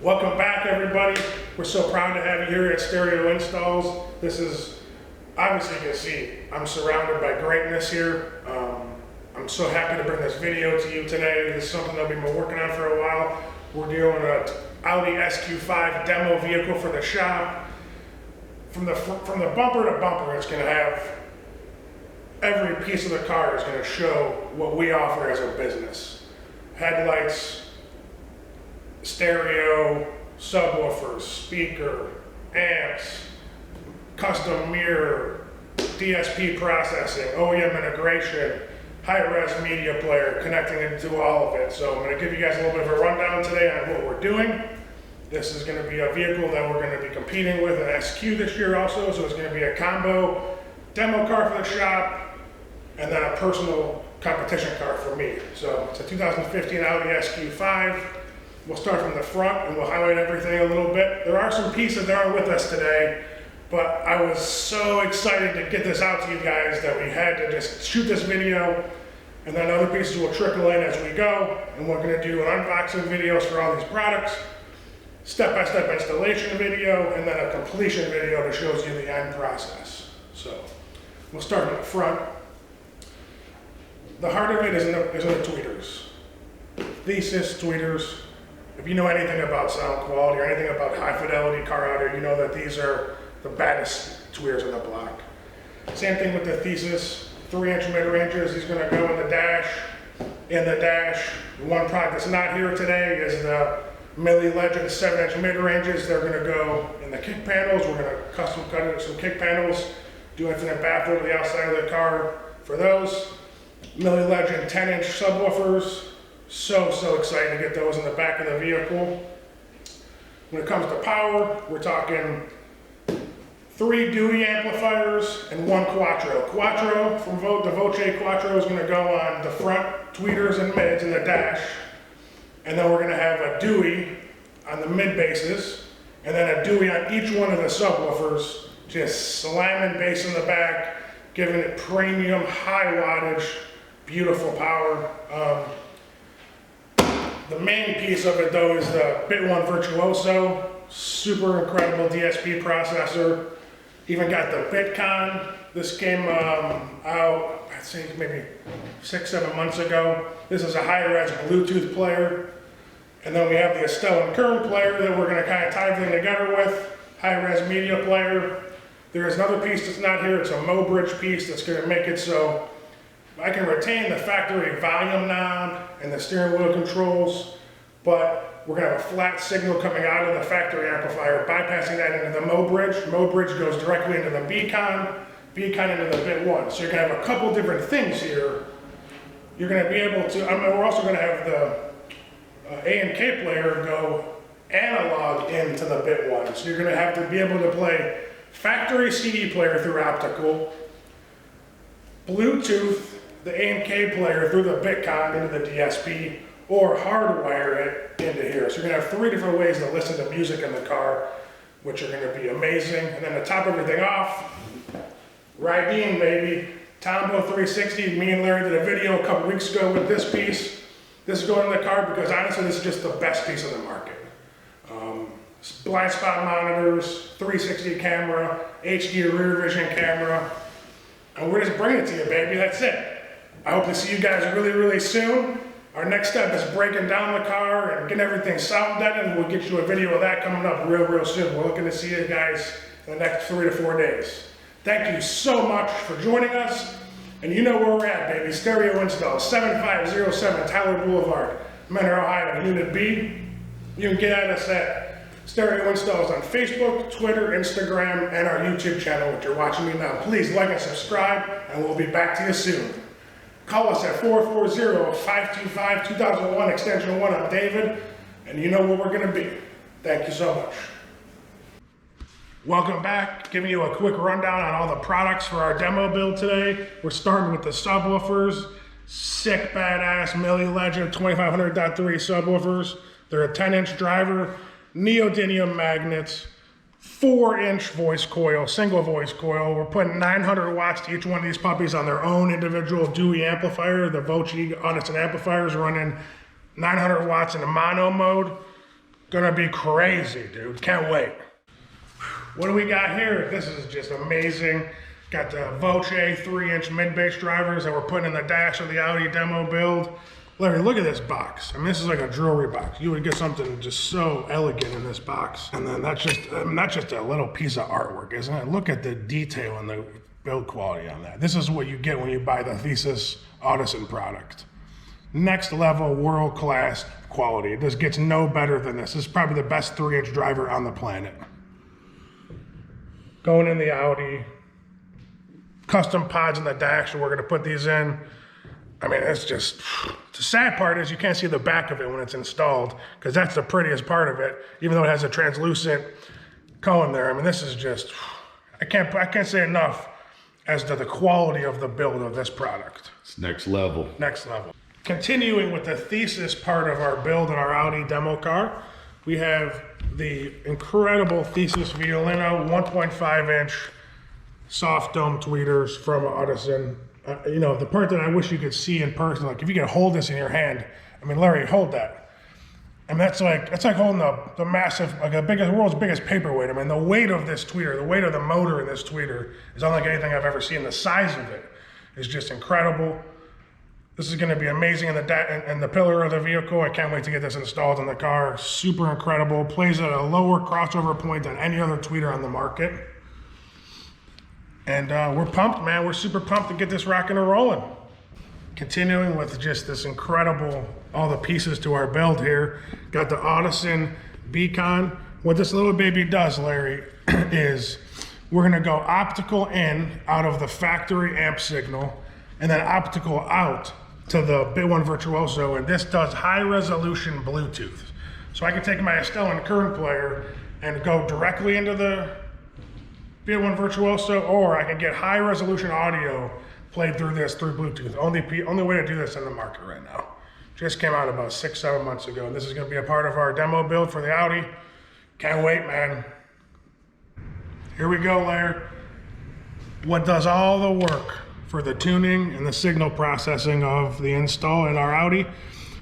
Welcome back, everybody. We're so proud to have you here at Stereo Installs. This is, obviously you can see, I'm surrounded by greatness here. I'm so happy to bring this video to you today. This is something that we've been working on for a while. We're doing an Audi SQ5 demo vehicle for the shop. From the bumper to bumper, it's going to have every piece of the car is going to show what we offer as a business. Headlights, stereo, subwoofers, speaker, amps, custom mirror, DSP processing, OEM integration, high-res media player, connecting into all of it. So I'm going to give you guys a little bit of a rundown today on what we're doing. This is going to be a vehicle that we're going to be competing with an SQ this year also, so it's going to be a combo demo car for the shop and then a personal competition car for me. So it's a 2015 Audi SQ5. We'll start from the front and we'll highlight everything a little bit. There are some pieces that aren't with us today, but I was so excited to get this out to you guys that we had to just shoot this video, and then other pieces will trickle in as we go, and we're going to do an unboxing videos for all these products, step-by-step installation video, and then a completion video that shows you the end process. So we'll start in the front. The heart of it is in the tweeters. Thesis tweeters. If you know anything about sound quality or anything about high fidelity car audio, you know that these are the baddest tweeters in the block. Same thing with the Thesis 3-inch mid-ranges. These are going to go in the dash. The one product that's not here today is the Mille Legend 7-inch mid-ranges. They're going to go in the kick panels. We're going to custom cut some kick panels, do infinite baffle to the outside of the car for those. Mille Legend 10-inch subwoofers. So excited to get those in the back of the vehicle. When it comes to power, we're talking 3 Due amplifiers and 1 Quattro. Quattro from the Voce Quattro is going to go on the front tweeters and mids in the dash. And then we're going to have a Dewey on the mid basses, and then a Dewey on each one of the subwoofers, just slamming bass in the back, giving it premium, high wattage, beautiful power. The main piece of it though is the Bit One Virtuoso, super incredible DSP processor. Even got the BitCon. This came out, I think maybe 6-7 months ago. This is a high-res Bluetooth player. And then we have the Astell and Kern player that we're going to kind of tie everything together with. High-res media player. There is another piece that's not here. It's a Midrange piece that's going to make it so I can retain the factory volume knob and the steering wheel controls, but we're going to have a flat signal coming out of the factory amplifier, bypassing that into the Midrange. Midrange goes directly into the Beacon into the Bit One. So you're going to have a couple different things here. You're going to be able to, we're also going to have the A and K player go analog into the Bit One. So you're going to have to be able to play factory CD player through optical, Bluetooth, the A&K player through the BitCon into the DSP, or hardwire it into here. So you're going to have 3 different ways to listen to music in the car, which are going to be amazing. And then to top everything off, Rydeen, baby, Tombo 360. Me and Larry did a video a couple weeks ago with this piece. This is going in the car because honestly, this is just the best piece on the market. Blind spot monitors, 360 camera, HD rear vision camera, and we're just bringing it to you, baby. That's it. I hope to see you guys really soon. Our next step is breaking down the car and getting everything sound done, and we'll get you a video of that coming up real soon. We're looking to see you guys in the next 3 to 4 days. Thank you so much for joining us, and you know where we're at, baby. Stereo Install, 7507 Tyler Boulevard, Mentor, Ohio, Unit B. You can get at us at Stereo Installs on Facebook, Twitter, Instagram, and our YouTube channel, which you're watching me now. Please like and subscribe, and we'll be back to you soon. Call us at 440-525-2001, extension 1. I'm David, and you know where we're going to be. Thank you so much. Welcome back. Giving you a quick rundown on all the products for our demo build today. We're starting with the subwoofers. Sick, badass Mille Legend 2500.3 subwoofers. They're a 10-inch driver, neodymium magnets, 4-inch voice coil, single voice coil. We're putting 900 watts to each one of these puppies on their own individual Due amplifier. The Voce Audison amplifiers running 900 watts in a mono mode. gonna be crazy, dude. Can't wait. What do we got here? This is just amazing. Got the Voce 3-inch mid-bass drivers that we're putting in the dash of the Audi demo build. Larry, look at this box. I mean, this is like a jewelry box. You would get something just so elegant in this box. And then that's just, a little piece of artwork, isn't it? Look at the detail and the build quality on that. This is what you get when you buy the Thesis Audison product. Next level, world-class quality. It just gets no better than this. This is probably the best 3-inch driver on the planet. Going in the Audi. Custom pods in the dash, so we're gonna put these in. I mean, it's just, the sad part is you can't see the back of it when it's installed, because that's the prettiest part of it, even though it has a translucent cone there. I mean, this is just, I can't say enough as to the quality of the build of this product. It's next level. Next level. Continuing with the Thesis part of our build in our Audi demo car, we have the incredible Thesis Violino 1.5-inch soft dome tweeters from Audison. You know, the part that I wish you could see in person, like if you could hold this in your hand, I mean, Larry, hold that. I mean, that's like holding the massive, like the world's biggest paperweight. I mean, the weight of this tweeter, the weight of the motor in this tweeter is unlike anything I've ever seen. The size of it is just incredible. This is gonna be amazing in the pillar of the vehicle. I can't wait to get this installed in the car. Super incredible. Plays at a lower crossover point than any other tweeter on the market. And we're pumped, man. We're super pumped to get this rocking and rolling. Continuing with just this incredible, all the pieces to our build here. Got the Audison Beacon. What this little baby does, Larry, is we're gonna go optical in out of the factory amp signal and then optical out to the Bit One Virtuoso. And this does high resolution Bluetooth. So I can take my Astell and Kern player and go directly into the Bit One Virtuoso, or I can get high resolution audio played through Bluetooth. Only way to do this in the market right now. Just came out about 6-7 months ago. And this is gonna be a part of our demo build for the Audi. Can't wait, man. Here we go, Larry. What does all the work for the tuning and the signal processing of the install in our Audi?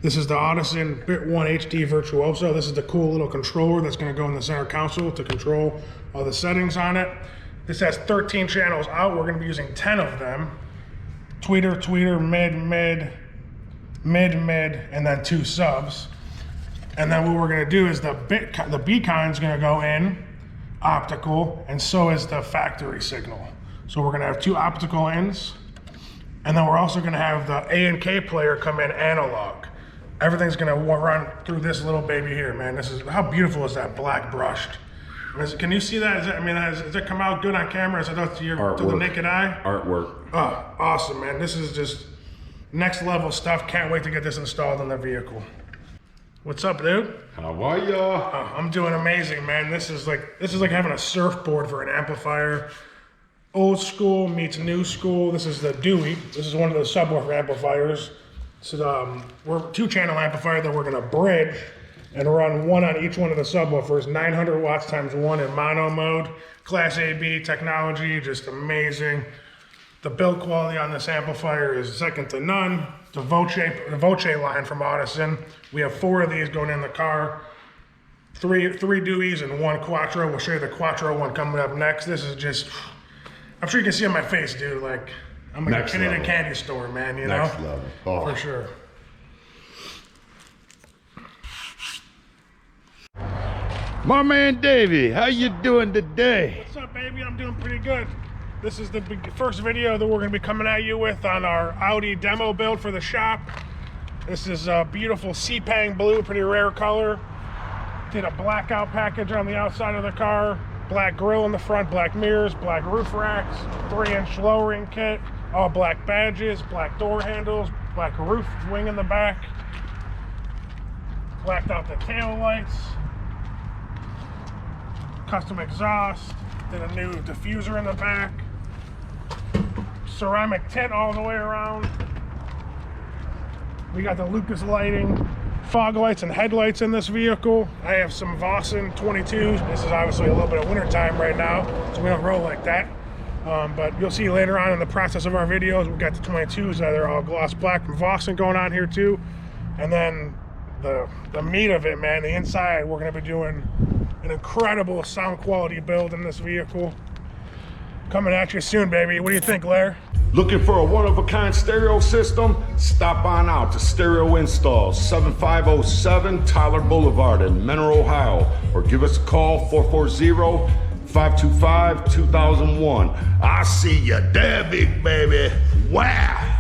This is the Audison Bit One HD Virtuoso. This is the cool little controller that's gonna go in the center console to control all the settings on it. This has 13 channels out. We're gonna be using 10 of them. Tweeter, tweeter, mid, mid, mid, mid, and then 2 subs. And then what we're gonna do is the Beacon's gonna go in optical, and so is the factory signal. So we're gonna have 2 optical ins, and then we're also gonna have the A and K player come in analog. Everything's gonna run through this little baby here, man. This is, how beautiful is that black brushed? Can you see that? Does it come out good on camera? Is it up to the naked eye? Artwork. Oh, awesome, man. This is just next level stuff. Can't wait to get this installed in the vehicle. What's up, dude? How are ya? Oh, I'm doing amazing, man. This is like having a surfboard for an amplifier. Old school meets new school. This is the Dewey. This is one of the subwoofer amplifiers. So we're 2-channel amplifier that we're gonna bridge and run 1 on each one of the subwoofers, 900 watts times 1 in mono mode. Class AB technology, just amazing. The build quality on this amplifier is second to none. The Voce line from Audison. We have 4 of these going in the car. 3 Deweys and 1 Quattro. We'll show you the Quattro one coming up next. This is just, I'm sure you can see on my face, dude, like, I'm like a kid in a candy store, man, you know? Next level. Oh. For sure. My man Davey, how you doing today? What's up, baby? I'm doing pretty good. This is the first video that we're going to be coming at you with on our Audi demo build for the shop. This is a beautiful Sepang blue, pretty rare color. Did a blackout package on the outside of the car. Black grille in the front, black mirrors, black roof racks, 3-inch lowering kit, all black badges, black door handles, black roof wing in the back. Blacked out the tail lights. Custom exhaust, did a new diffuser in the back, ceramic tint all the way around. We got the Lucas lighting, fog lights and headlights in this vehicle. I have some Voce 22s. This is obviously a little bit of winter time right now, so we don't roll like that. But you'll see later on in the process of our videos, we got the 22s that are all gloss black from Voce going on here too. And then the meat of it, man. The inside, we're gonna be doing an incredible sound quality build in this vehicle. Coming at you soon, baby. What do you think, Lair? Looking for a one-of-a-kind stereo system? Stop on out to Stereo Installs, 7507 Tyler Boulevard in Menor, Ohio, or give us a call, 440-525-2001. I see you there, big baby. Wow.